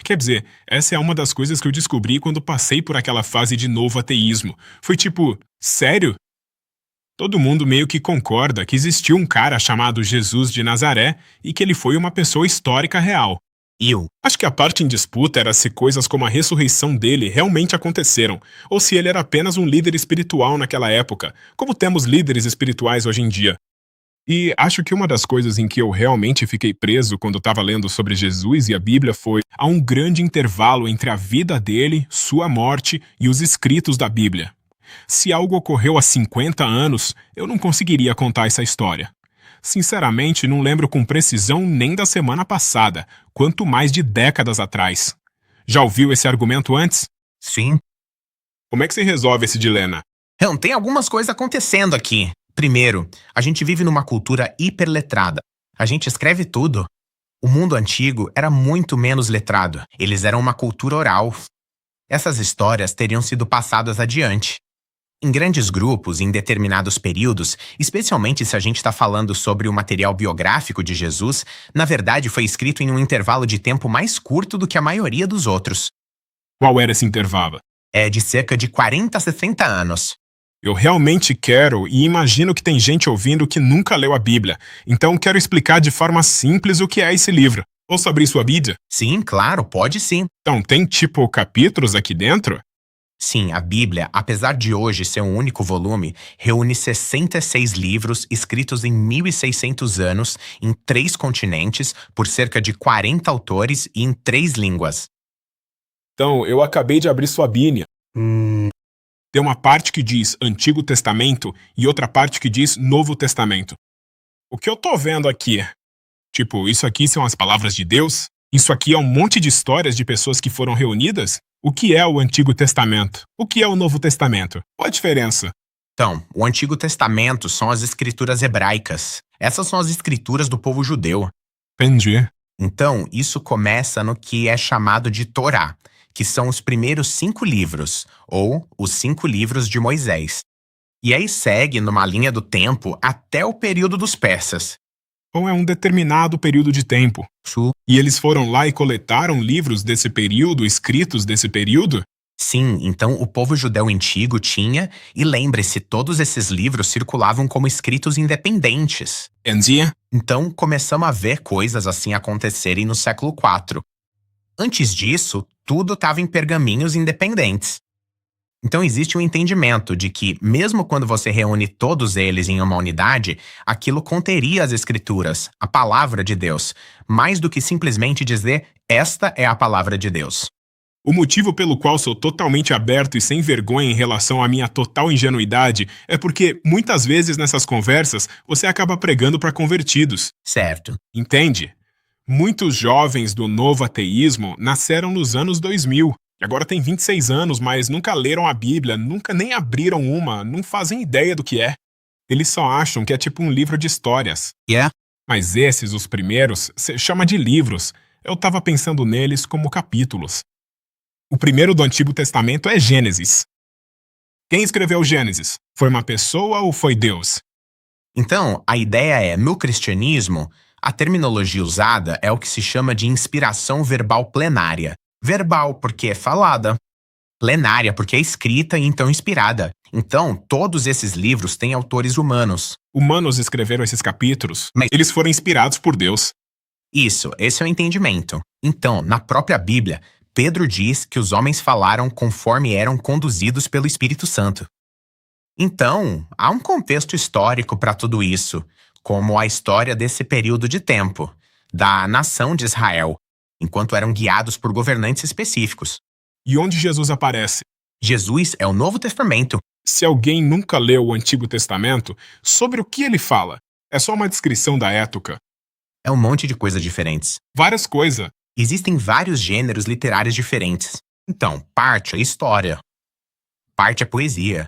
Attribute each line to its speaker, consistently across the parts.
Speaker 1: Quer dizer, essa é uma das coisas que eu descobri quando passei por aquela fase de novo ateísmo. Foi tipo, sério? Todo mundo meio que concorda que existiu um cara chamado Jesus de Nazaré e que ele foi uma pessoa histórica real. Acho que a parte em disputa era se coisas como a ressurreição dele realmente aconteceram, ou se ele era apenas um líder espiritual naquela época, como temos líderes espirituais hoje em dia. E acho que uma das coisas em que eu realmente fiquei preso quando estava lendo sobre Jesus e a Bíblia foi há um grande intervalo entre a vida dele, sua morte e os escritos da Bíblia. Se algo ocorreu há 50 anos, eu não conseguiria contar essa história. Sinceramente, não lembro com precisão nem da semana passada, quanto mais de décadas atrás. Já ouviu esse argumento antes?
Speaker 2: Sim.
Speaker 1: Como é que se resolve esse dilema?
Speaker 2: Então, tem algumas coisas acontecendo aqui. Primeiro, a gente vive numa cultura hiperletrada. A gente escreve tudo. O mundo antigo era muito menos letrado. Eles eram uma cultura oral. Essas histórias teriam sido passadas adiante. Em grandes grupos, em determinados períodos, especialmente se a gente está falando sobre o material biográfico de Jesus, na verdade foi escrito em um intervalo de tempo mais curto do que a maioria dos outros.
Speaker 1: Qual era esse intervalo?
Speaker 2: É de cerca de 40 a 60 anos.
Speaker 1: Eu realmente quero e imagino que tem gente ouvindo que nunca leu a Bíblia, então quero explicar de forma simples o que é esse livro. Posso abrir sua Bíblia?
Speaker 2: Sim, claro, pode sim.
Speaker 1: Então, tem tipo capítulos aqui dentro?
Speaker 2: Sim, a Bíblia, apesar de hoje ser um único volume, reúne 66 livros escritos em 1600 anos, em 3 continentes, por cerca de 40 autores e em 3 línguas.
Speaker 1: Então, eu acabei de abrir sua Bíblia. Tem uma parte que diz Antigo Testamento e outra parte que diz Novo Testamento. O que eu tô vendo aqui? Tipo, isso aqui são as palavras de Deus? Isso aqui é um monte de histórias de pessoas que foram reunidas? O que é o Antigo Testamento? O que é o Novo Testamento? Qual a diferença?
Speaker 2: Então, o Antigo Testamento são as escrituras hebraicas. Essas são as escrituras do povo judeu.
Speaker 1: Entendi.
Speaker 2: Então, isso começa no que é chamado de Torá, que são os primeiros 5 livros, ou os 5 livros de Moisés. E aí segue numa linha do tempo até o período dos persas.
Speaker 1: Então é um determinado período de tempo. E eles foram lá e coletaram livros desse período, escritos desse período?
Speaker 2: Sim, então o povo judeu antigo tinha, e lembre-se, todos esses livros circulavam como escritos independentes.
Speaker 1: Entendi.
Speaker 2: Então começamos a ver coisas assim acontecerem no século IV. Antes disso, tudo estava em pergaminhos independentes. Então existe um entendimento de que, mesmo quando você reúne todos eles em uma unidade, aquilo conteria as escrituras, a palavra de Deus, mais do que simplesmente dizer, esta é a palavra de Deus.
Speaker 1: O motivo pelo qual sou totalmente aberto e sem vergonha em relação à minha total ingenuidade é porque, muitas vezes nessas conversas, você acaba pregando para convertidos.
Speaker 2: Certo.
Speaker 1: Entende? Muitos jovens do novo ateísmo nasceram nos anos 2000. E agora têm 26 anos, mas nunca leram a Bíblia, nunca nem abriram uma, não fazem ideia do que é. Eles só acham que é tipo um livro de histórias. Mas esses, os primeiros, se chama de livros. Eu tava pensando neles como capítulos. O primeiro do Antigo Testamento é Gênesis. Quem escreveu Gênesis? Foi uma pessoa ou foi Deus?
Speaker 2: Então, a ideia é, no cristianismo, a terminologia usada é o que se chama de inspiração verbal plenária. Verbal, porque é falada. Plenária, porque é escrita e então inspirada. Então, todos esses livros têm autores humanos.
Speaker 1: Humanos escreveram esses capítulos,
Speaker 2: Mas
Speaker 1: eles foram inspirados por Deus.
Speaker 2: Isso, esse é o entendimento. Então, na própria Bíblia, Pedro diz que os homens falaram conforme eram conduzidos pelo Espírito Santo. Então, há um contexto histórico para tudo isso, como a história desse período de tempo, da nação de Israel, enquanto eram guiados por governantes específicos.
Speaker 1: E onde Jesus aparece?
Speaker 2: Jesus é o Novo Testamento.
Speaker 1: Se alguém nunca leu o Antigo Testamento, sobre o que ele fala? É só uma descrição da época.
Speaker 2: É um monte de coisas diferentes.
Speaker 1: Várias coisas.
Speaker 2: Existem vários gêneros literários diferentes. Então, parte é história. Parte é poesia.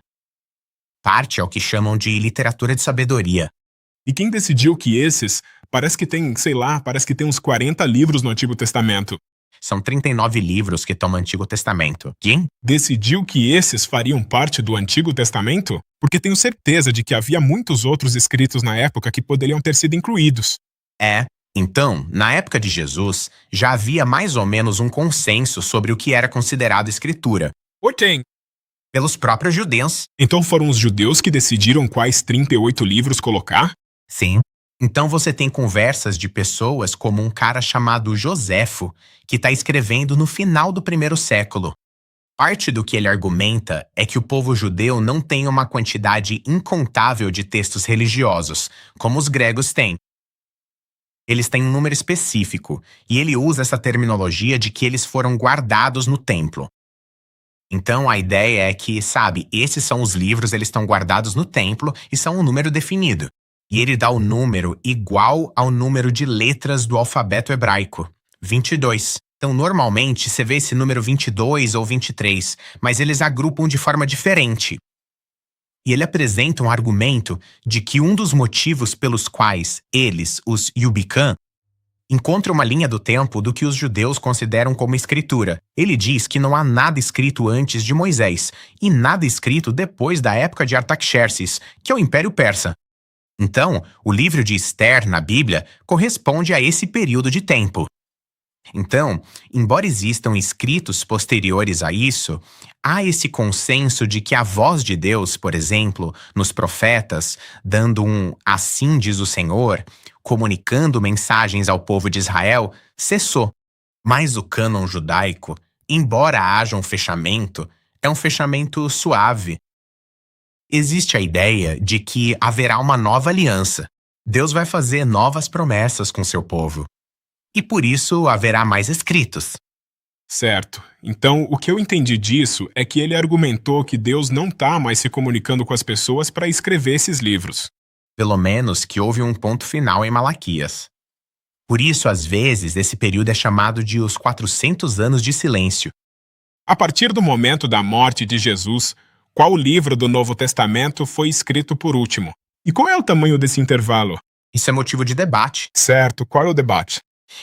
Speaker 2: Parte é o que chamam de literatura de sabedoria.
Speaker 1: E quem decidiu que esses, parece que tem uns 40 livros no Antigo Testamento.
Speaker 2: São 39 livros que estão no Antigo Testamento. Quem
Speaker 1: decidiu que esses fariam parte do Antigo Testamento? Porque tenho certeza de que havia muitos outros escritos na época que poderiam ter sido incluídos.
Speaker 2: Então, na época de Jesus, já havia mais ou menos um consenso sobre o que era considerado escritura,
Speaker 1: Ok.
Speaker 2: pelos próprios judeus.
Speaker 1: Então foram os judeus que decidiram quais 38 livros colocar?
Speaker 2: Sim. Então você tem conversas de pessoas como um cara chamado Joséfo, que está escrevendo no final do primeiro século. Parte do que ele argumenta é que o povo judeu não tem uma quantidade incontável de textos religiosos, como os gregos têm. Eles têm um número específico, e ele usa essa terminologia de que eles foram guardados no templo. Então a ideia é que, sabe, esses são os livros, eles estão guardados no templo e são um número definido. E ele dá o número igual ao número de letras do alfabeto hebraico, 22. Então normalmente você vê esse número 22 ou 23, mas eles agrupam de forma diferente. E ele apresenta um argumento de que um dos motivos pelos quais eles, os Yubican, encontram uma linha do tempo do que os judeus consideram como escritura. Ele diz que não há nada escrito antes de Moisés e nada escrito depois da época de Artaxerxes, que é o Império Persa. Então, o livro de Esther na Bíblia corresponde a esse período de tempo. Então, embora existam escritos posteriores a isso, há esse consenso de que a voz de Deus, por exemplo, nos profetas, dando um assim diz o Senhor, comunicando mensagens ao povo de Israel, cessou. Mas o cânon judaico, embora haja um fechamento, é um fechamento suave. Existe a ideia de que haverá uma nova aliança. Deus vai fazer novas promessas com seu povo. E por isso haverá mais escritos.
Speaker 1: Certo. Então, o que eu entendi disso é que ele argumentou que Deus não está mais se comunicando com as pessoas para escrever esses livros.
Speaker 2: Pelo menos que houve um ponto final em Malaquias. Por isso, às vezes, esse período é chamado de os 400 anos de silêncio.
Speaker 1: A partir do momento da morte de Jesus, qual livro do Novo Testamento foi escrito por último? E qual é o tamanho desse intervalo?
Speaker 2: Isso é motivo de debate.
Speaker 1: Certo, qual é o debate?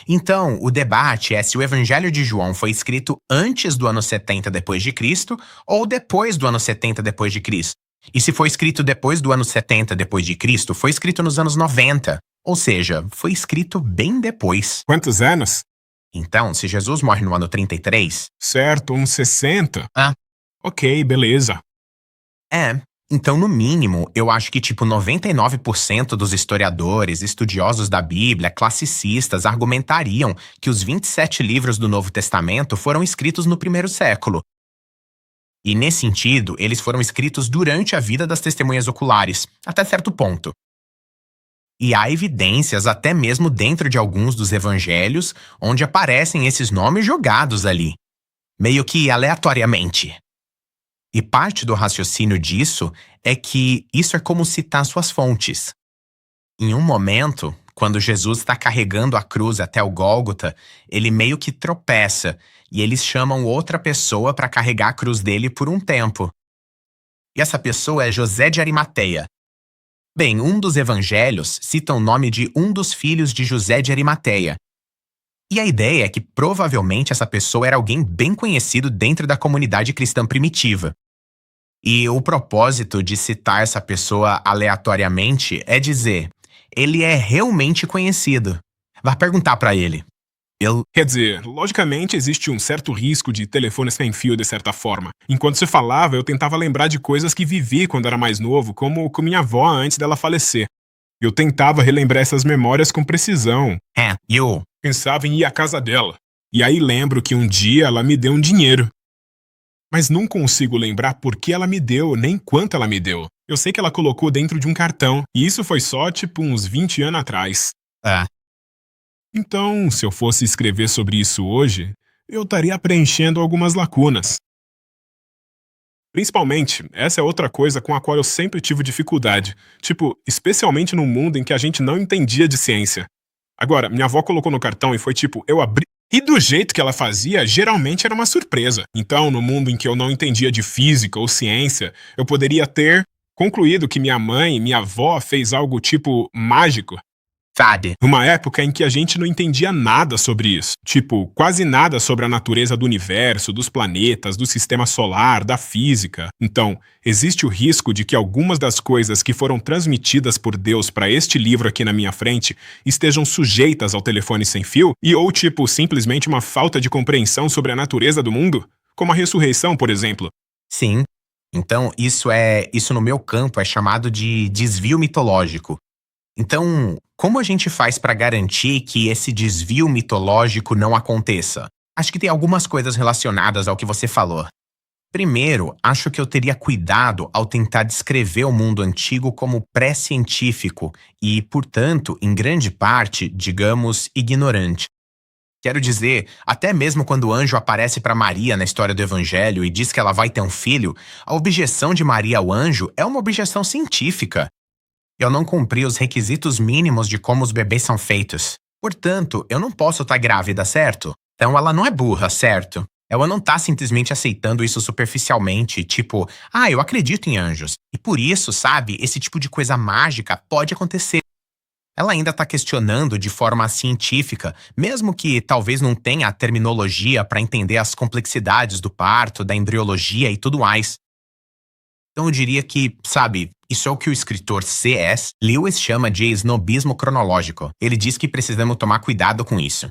Speaker 2: Então, o debate é se o Evangelho de João foi escrito antes do ano 70 depois de Cristo ou depois do ano 70 depois de Cristo. E se foi escrito depois do ano 70 depois de Cristo, foi escrito nos anos 90, ou seja, foi escrito bem depois.
Speaker 1: Quantos anos?
Speaker 2: Então, se Jesus morre no ano 33,
Speaker 1: Certo, uns 60.
Speaker 2: Ah.
Speaker 1: Ok, beleza.
Speaker 2: Então, no mínimo, eu acho que tipo 99% dos historiadores, estudiosos da Bíblia, classicistas, argumentariam que os 27 livros do Novo Testamento foram escritos no primeiro século. E nesse sentido, eles foram escritos durante a vida das testemunhas oculares, até certo ponto. E há evidências até mesmo dentro de alguns dos evangelhos onde aparecem esses nomes jogados ali, meio que aleatoriamente. E parte do raciocínio disso é que isso é como citar suas fontes. Em um momento, quando Jesus está carregando a cruz até o Gólgota, ele meio que tropeça e eles chamam outra pessoa para carregar a cruz dele por um tempo. E essa pessoa é José de Arimateia. Bem, um dos evangelhos cita o nome de um dos filhos de José de Arimateia. E a ideia é que provavelmente essa pessoa era alguém bem conhecido dentro da comunidade cristã primitiva. E o propósito de citar essa pessoa aleatoriamente é dizer, ele é realmente conhecido. Vá perguntar para ele.
Speaker 1: Quer dizer, logicamente existe um certo risco de telefone sem fio de certa forma. Enquanto você falava, eu tentava lembrar de coisas que vivi quando era mais novo, como com minha avó antes dela falecer. Eu tentava relembrar essas memórias com precisão.
Speaker 2: Eu
Speaker 1: Pensava em ir à casa dela. E aí lembro que um dia ela me deu um dinheiro. Mas não consigo lembrar por que ela me deu, nem quanto ela me deu. Eu sei que ela colocou dentro de um cartão, e isso foi só, tipo, uns 20 anos atrás. Então, se eu fosse escrever sobre isso hoje, eu estaria preenchendo algumas lacunas. Principalmente, essa é outra coisa com a qual eu sempre tive dificuldade. Tipo, especialmente num mundo em que a gente não entendia de ciência. Agora, minha avó colocou no cartão e foi tipo, eu abri... E do jeito que ela fazia, geralmente era uma surpresa. Então, no mundo em que eu não entendia de física ou ciência, eu poderia ter concluído que minha mãe, minha avó, fez algo tipo mágico.
Speaker 2: sabe?
Speaker 1: Uma época em que a gente não entendia nada sobre isso. Tipo, quase nada sobre a natureza do universo, dos planetas, do sistema solar, da física. Então, existe o risco de que algumas das coisas que foram transmitidas por Deus para este livro aqui na minha frente estejam sujeitas ao telefone sem fio e ou, tipo, simplesmente uma falta de compreensão sobre a natureza do mundo? Como a ressurreição, por exemplo.
Speaker 2: Sim. Então, isso no meu campo é chamado de desvio mitológico. Então, como a gente faz para garantir que esse desvio mitológico não aconteça? Acho que tem algumas coisas relacionadas ao que você falou. Primeiro, acho que eu teria cuidado ao tentar descrever o mundo antigo como pré-científico e, portanto, em grande parte, digamos, ignorante. Quero dizer, até mesmo quando o anjo aparece para Maria na história do Evangelho e diz que ela vai ter um filho, a objeção de Maria ao anjo é uma objeção científica. Eu não cumpri os requisitos mínimos de como os bebês são feitos. Portanto, eu não posso estar grávida, certo? Então ela não é burra, certo? Ela não tá simplesmente aceitando isso superficialmente, tipo, eu acredito em anjos. E por isso, sabe, esse tipo de coisa mágica pode acontecer. Ela ainda tá questionando de forma científica, mesmo que talvez não tenha a terminologia para entender as complexidades do parto, da embriologia e tudo mais. Então eu diria que, sabe, isso é o que o escritor C.S. Lewis chama de snobismo cronológico. Ele diz que precisamos tomar cuidado com isso.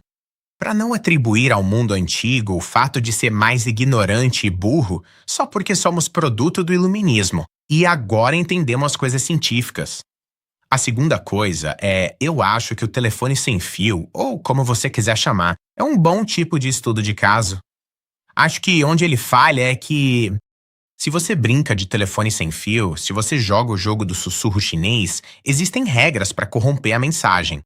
Speaker 2: Para não atribuir ao mundo antigo o fato de ser mais ignorante e burro só porque somos produto do iluminismo e agora entendemos as coisas científicas. A segunda coisa eu acho que o telefone sem fio, ou como você quiser chamar, é um bom tipo de estudo de caso. Acho que onde ele falha é que se você brinca de telefone sem fio, se você joga o jogo do sussurro chinês, existem regras para corromper a mensagem.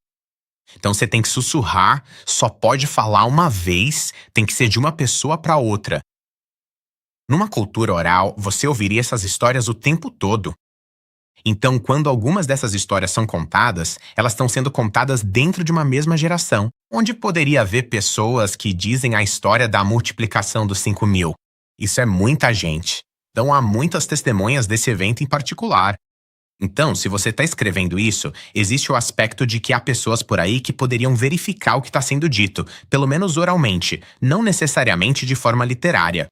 Speaker 2: Então você tem que sussurrar, só pode falar uma vez, tem que ser de uma pessoa para outra. Numa cultura oral, você ouviria essas histórias o tempo todo. Então, quando algumas dessas histórias são contadas, elas estão sendo contadas dentro de uma mesma geração, onde poderia haver pessoas que dizem a história da multiplicação dos 5.000. Isso é muita gente. Então há muitas testemunhas desse evento em particular. Então, se você está escrevendo isso, existe o aspecto de que há pessoas por aí que poderiam verificar o que está sendo dito, pelo menos oralmente, não necessariamente de forma literária.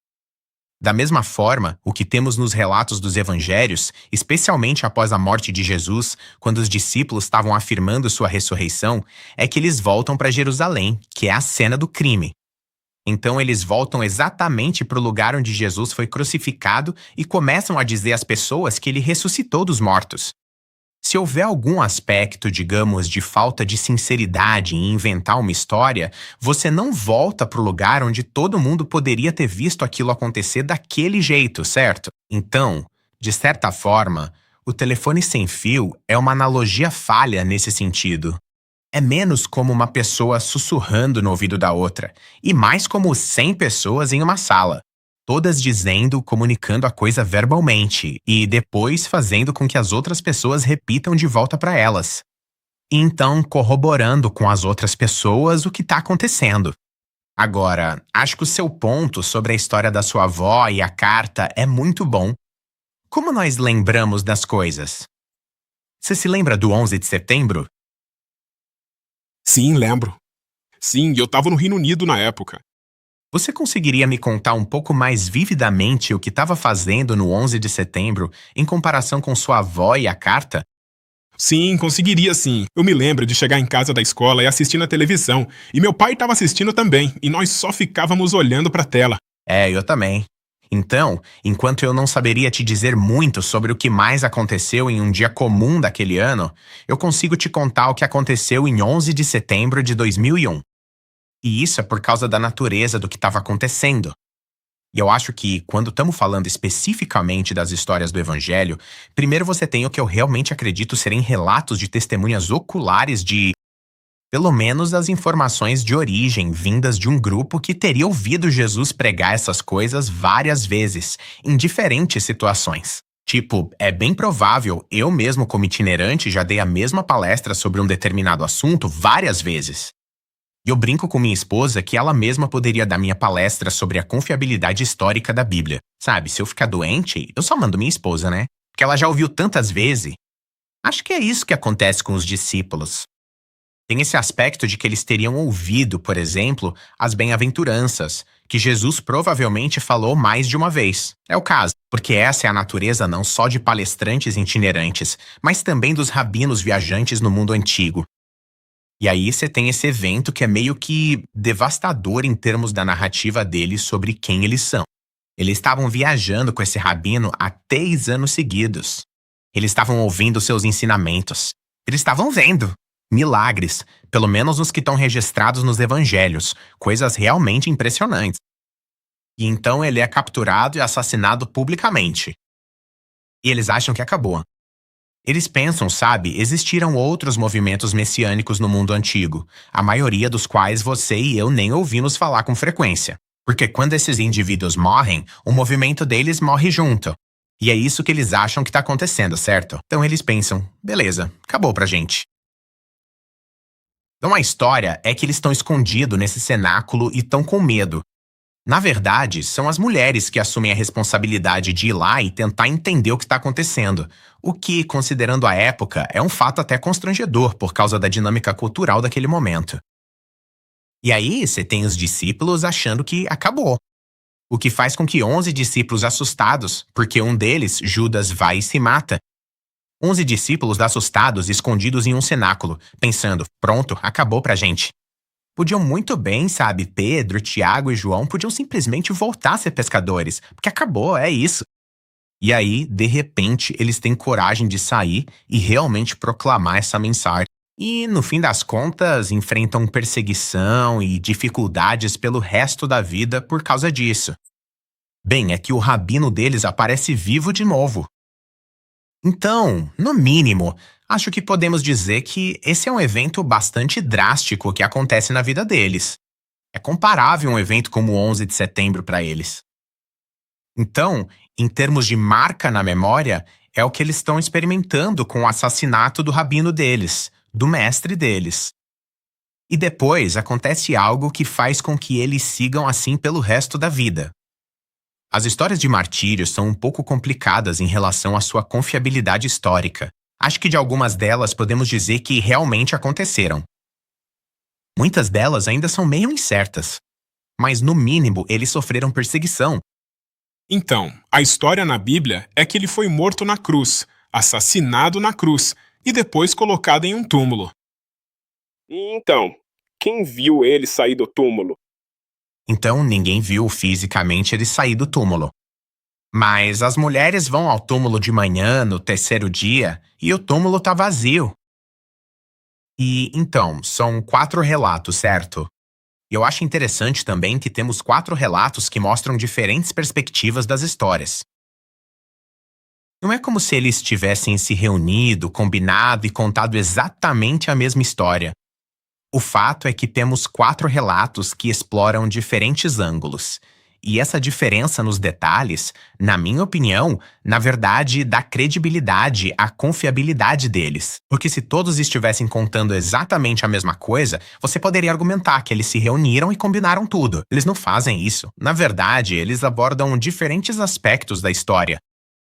Speaker 2: Da mesma forma, o que temos nos relatos dos evangelhos, especialmente após a morte de Jesus, quando os discípulos estavam afirmando sua ressurreição, é que eles voltam para Jerusalém, que é a cena do crime. Então eles voltam exatamente para o lugar onde Jesus foi crucificado e começam a dizer às pessoas que ele ressuscitou dos mortos. Se houver algum aspecto, digamos, de falta de sinceridade em inventar uma história, você não volta para o lugar onde todo mundo poderia ter visto aquilo acontecer daquele jeito, certo? Então, de certa forma, o telefone sem fio é uma analogia falha nesse sentido. É menos como uma pessoa sussurrando no ouvido da outra, e mais como 100 pessoas em uma sala, todas dizendo, comunicando a coisa verbalmente, e depois fazendo com que as outras pessoas repitam de volta para elas. E então corroborando com as outras pessoas o que está acontecendo. Agora, acho que o seu ponto sobre a história da sua avó e a carta é muito bom. Como nós lembramos das coisas? Você se lembra do 11 de setembro?
Speaker 1: Sim, lembro. Sim, eu tava no Reino Unido na época.
Speaker 2: Você conseguiria me contar um pouco mais vividamente o que estava fazendo no 11 de setembro em comparação com sua avó e a carta?
Speaker 1: Sim, conseguiria sim. Eu me lembro de chegar em casa da escola e assistir na televisão. E meu pai estava assistindo também, e nós só ficávamos olhando pra tela.
Speaker 2: Eu também. Então, enquanto eu não saberia te dizer muito sobre o que mais aconteceu em um dia comum daquele ano, eu consigo te contar o que aconteceu em 11 de setembro de 2001. E isso é por causa da natureza do que estava acontecendo. E eu acho que, quando estamos falando especificamente das histórias do Evangelho, primeiro você tem o que eu realmente acredito serem relatos de testemunhas oculares de, pelo menos, as informações de origem vindas de um grupo que teria ouvido Jesus pregar essas coisas várias vezes, em diferentes situações. Tipo, é bem provável, eu mesmo como itinerante já dei a mesma palestra sobre um determinado assunto várias vezes. E eu brinco com minha esposa que ela mesma poderia dar minha palestra sobre a confiabilidade histórica da Bíblia. Sabe, se eu ficar doente, eu só mando minha esposa, né? Porque ela já ouviu tantas vezes. Acho que é isso que acontece com os discípulos. Tem esse aspecto de que eles teriam ouvido, por exemplo, as bem-aventuranças, que Jesus provavelmente falou mais de uma vez. É o caso, porque essa é a natureza não só de palestrantes itinerantes, mas também dos rabinos viajantes no mundo antigo. E aí você tem esse evento que é meio que devastador em termos da narrativa deles sobre quem eles são. Eles estavam viajando com esse rabino há 3 anos seguidos. Eles estavam ouvindo seus ensinamentos. Eles estavam vendo milagres, pelo menos os que estão registrados nos evangelhos, coisas realmente impressionantes. E então ele é capturado e assassinado publicamente. E eles acham que acabou. Eles pensam, sabe, existiram outros movimentos messiânicos no mundo antigo, a maioria dos quais você e eu nem ouvimos falar com frequência. Porque quando esses indivíduos morrem, o movimento deles morre junto. E é isso que eles acham que está acontecendo, certo? Então eles pensam, beleza, acabou pra gente. Então a história é que eles estão escondidos nesse cenáculo e estão com medo. Na verdade, são as mulheres que assumem a responsabilidade de ir lá e tentar entender o que está acontecendo, o que, considerando a época, é um fato até constrangedor por causa da dinâmica cultural daquele momento. E aí você tem os discípulos achando que acabou, o que faz com que 11 discípulos assustados, porque um deles, Judas, vai e se mata. 11 discípulos assustados escondidos em um cenáculo, pensando, pronto, acabou pra gente. Podiam muito bem, sabe, Pedro, Tiago e João podiam simplesmente voltar a ser pescadores, porque acabou, é isso. E aí, de repente, eles têm coragem de sair e realmente proclamar essa mensagem. E, no fim das contas, enfrentam perseguição e dificuldades pelo resto da vida por causa disso. Bem, é que o rabino deles aparece vivo de novo. Então, no mínimo, acho que podemos dizer que esse é um evento bastante drástico que acontece na vida deles. É comparável a um evento como o 11 de setembro para eles. Então, em termos de marca na memória, é o que eles estão experimentando com o assassinato do rabino deles, do mestre deles. E depois acontece algo que faz com que eles sigam assim pelo resto da vida. As histórias de martírio são um pouco complicadas em relação à sua confiabilidade histórica. Acho que de algumas delas podemos dizer que realmente aconteceram. Muitas delas ainda são meio incertas. Mas, no mínimo, eles sofreram perseguição.
Speaker 1: Então, a história na Bíblia é que ele foi morto na cruz, assassinado na cruz e depois colocado em um túmulo. E então, quem viu ele sair do túmulo?
Speaker 2: Então, ninguém viu fisicamente ele sair do túmulo. Mas as mulheres vão ao túmulo de manhã, no terceiro dia, e o túmulo tá vazio. E, então, são 4 relatos, certo? E eu acho interessante também que temos 4 relatos que mostram diferentes perspectivas das histórias. Não é como se eles tivessem se reunido, combinado e contado exatamente a mesma história. O fato é que temos 4 relatos que exploram diferentes ângulos. E essa diferença nos detalhes, na minha opinião, na verdade, dá credibilidade à confiabilidade deles. Porque se todos estivessem contando exatamente a mesma coisa, você poderia argumentar que eles se reuniram e combinaram tudo. Eles não fazem isso. Na verdade, eles abordam diferentes aspectos da história.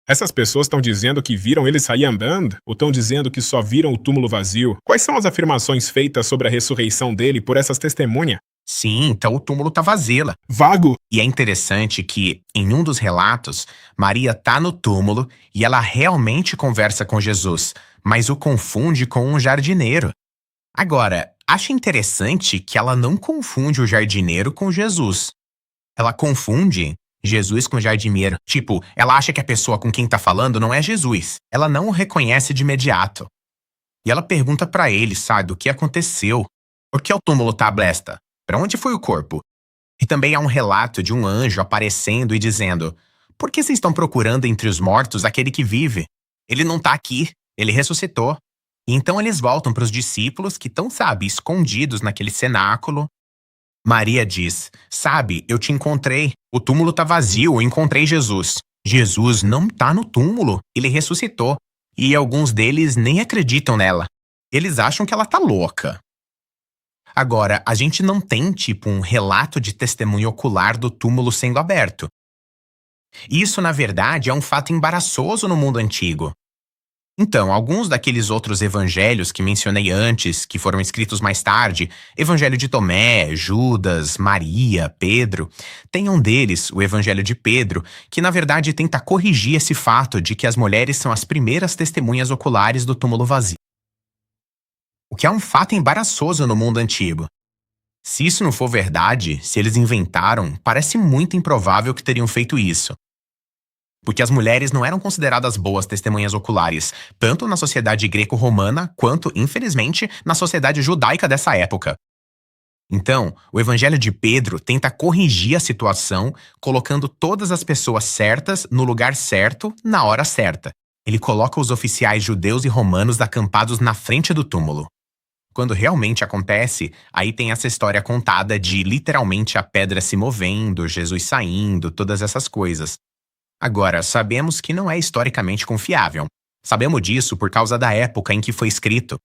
Speaker 1: Essas pessoas estão dizendo que viram ele sair andando? Ou estão dizendo que só viram o túmulo vazio? Quais são as afirmações feitas sobre a ressurreição dele por essas testemunhas?
Speaker 2: Sim, então o túmulo tá vazio.
Speaker 1: Vago!
Speaker 2: E é interessante que, em um dos relatos, Maria tá no túmulo e ela realmente conversa com Jesus, mas o confunde com um jardineiro. Agora, acho interessante que ela não confunde o jardineiro com Jesus. Ela confunde Jesus com o jardineiro. Tipo, ela acha que a pessoa com quem tá falando não é Jesus. Ela não o reconhece de imediato. E ela pergunta pra ele, sabe, o que aconteceu? Por que o túmulo tá aberto? Pra onde foi o corpo? E também há um relato de um anjo aparecendo e dizendo: por que vocês estão procurando entre os mortos aquele que vive? Ele não tá aqui, ele ressuscitou. E então eles voltam para os discípulos que estão, sabe, escondidos naquele cenáculo. Maria diz: sabe, eu te encontrei. O túmulo tá vazio, eu encontrei Jesus. Jesus não tá no túmulo, ele ressuscitou. E alguns deles nem acreditam nela. Eles acham que ela tá louca. Agora, a gente não tem, tipo, um relato de testemunho ocular do túmulo sendo aberto. Isso, na verdade, é um fato embaraçoso no mundo antigo. Então, alguns daqueles outros evangelhos que mencionei antes, que foram escritos mais tarde, Evangelho de Tomé, Judas, Maria, Pedro, tem um deles, o Evangelho de Pedro, que na verdade tenta corrigir esse fato de que as mulheres são as primeiras testemunhas oculares do túmulo vazio. O que é um fato embaraçoso no mundo antigo. Se isso não for verdade, se eles inventaram, parece muito improvável que teriam feito isso. Porque as mulheres não eram consideradas boas testemunhas oculares, tanto na sociedade greco-romana quanto, infelizmente, na sociedade judaica dessa época. Então, o Evangelho de Pedro tenta corrigir a situação, colocando todas as pessoas certas no lugar certo, na hora certa. Ele coloca os oficiais judeus e romanos acampados na frente do túmulo. Quando realmente acontece, aí tem essa história contada de literalmente a pedra se movendo, Jesus saindo, todas essas coisas. Agora, sabemos que não é historicamente confiável. Sabemos disso por causa da época em que foi escrito.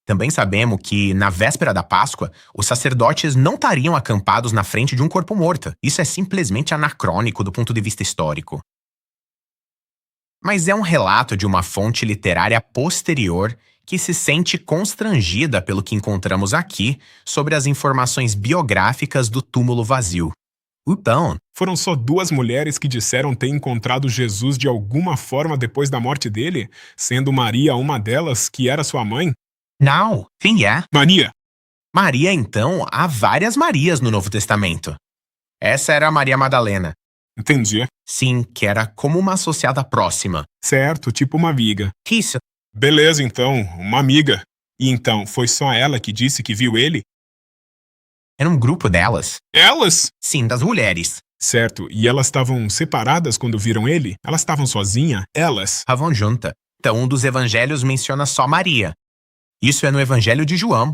Speaker 2: Também sabemos que, na véspera da Páscoa, os sacerdotes não estariam acampados na frente de um corpo morto. Isso é simplesmente anacrônico do ponto de vista histórico. Mas é um relato de uma fonte literária posterior que se sente constrangida pelo que encontramos aqui sobre as informações biográficas do túmulo vazio. Então,
Speaker 1: Foram só 2 mulheres que disseram ter encontrado Jesus de alguma forma depois da morte dele, sendo Maria uma delas, que era sua mãe?
Speaker 2: não, quem é?
Speaker 1: Maria!
Speaker 2: Maria, então, há várias Marias no Novo Testamento. Essa era a Maria Madalena.
Speaker 1: Entendi.
Speaker 2: Sim, que era como uma associada próxima.
Speaker 1: Certo, tipo uma amiga.
Speaker 2: Isso.
Speaker 1: Beleza, então, uma amiga. E então, foi só ela que disse que viu ele?
Speaker 2: Era um grupo delas.
Speaker 1: Elas?
Speaker 2: Sim, das mulheres.
Speaker 1: Certo, e elas estavam separadas quando viram ele? Elas estavam sozinhas? Elas?
Speaker 2: Estavam juntas. Então, um dos evangelhos menciona só Maria. Isso é no Evangelho de João.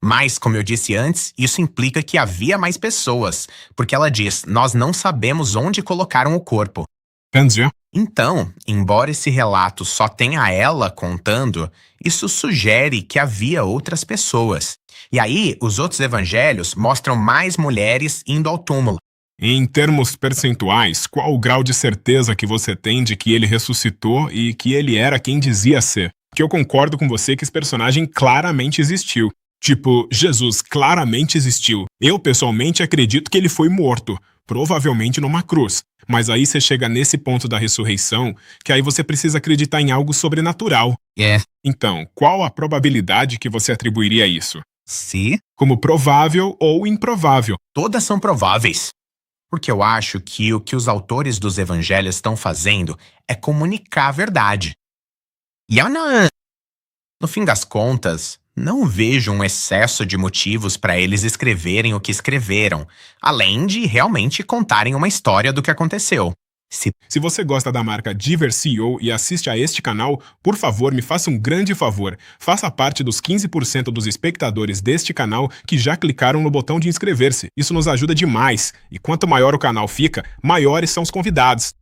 Speaker 2: Mas, como eu disse antes, isso implica que havia mais pessoas, porque ela diz: nós não sabemos onde colocaram o corpo.
Speaker 1: Entendi.
Speaker 2: Então, embora esse relato só tenha ela contando, isso sugere que havia outras pessoas. E aí, os outros evangelhos mostram mais mulheres indo ao túmulo.
Speaker 1: Em termos percentuais, qual o grau de certeza que você tem de que ele ressuscitou e que ele era quem dizia ser? Porque eu concordo com você que esse personagem claramente existiu. Tipo, Jesus claramente existiu. Eu, pessoalmente, acredito que ele foi morto, provavelmente numa cruz. Mas aí você chega nesse ponto da ressurreição, que aí você precisa acreditar em algo sobrenatural.
Speaker 2: É.
Speaker 1: Então, qual a probabilidade que você atribuiria a isso?
Speaker 2: Se
Speaker 1: Como provável ou improvável?
Speaker 2: todas são prováveis. Porque eu acho que o que os autores dos evangelhos estão fazendo é comunicar a verdade. E eu não. No fim das contas, não vejo um excesso de motivos para eles escreverem o que escreveram, além de realmente contarem uma história do que aconteceu.
Speaker 1: Se você gosta da marca Diversio e assiste a este canal, por favor, me faça um grande favor. Faça parte dos 15% dos espectadores deste canal que já clicaram no botão de inscrever-se. Isso nos ajuda demais. E quanto maior o canal fica, maiores são os convidados.